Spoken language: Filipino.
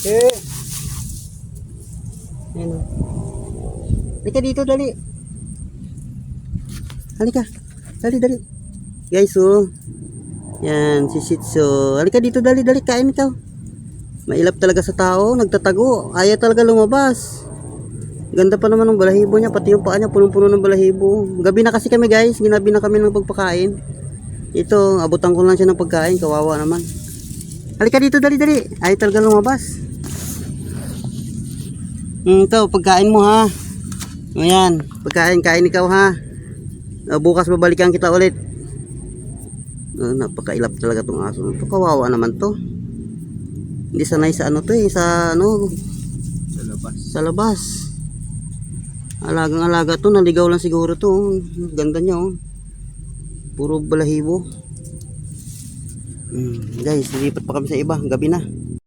Eh. Ayan o. Halika dito, dali. Halika. Dali, dali. Guys, oh. Yan, si Shih Tzu. Halika dito, dali, dali. Kain ikaw. Mailap talaga sa tao. Nagtatago. Ayaw talaga lumabas. Ganda pa naman ng balahibo niya. Pati yung paa niya, punong-puno ng balahibo. Gabi na kasi kami, guys. Ginabi na kami ng pagpakain. Ito, abutan ko lang siya ng pagkain. Kawawa naman. Halika dito, dali, dali. Ayaw talaga lumabas. Ito, pagkain mo, ha. Ayan, pagkain, kain ikaw, ha. Bukas babalikan kita ulit. Napakailap talaga tong aso to. Kawawa naman to. Hindi sanay sa ano to eh, sa ano, Sa labas. sa labas. Alagang alaga to, naligaw lang siguro to. Ganda niya oh. Puro balahibo. Guys, lilipat pa kami sa iba, gabi na.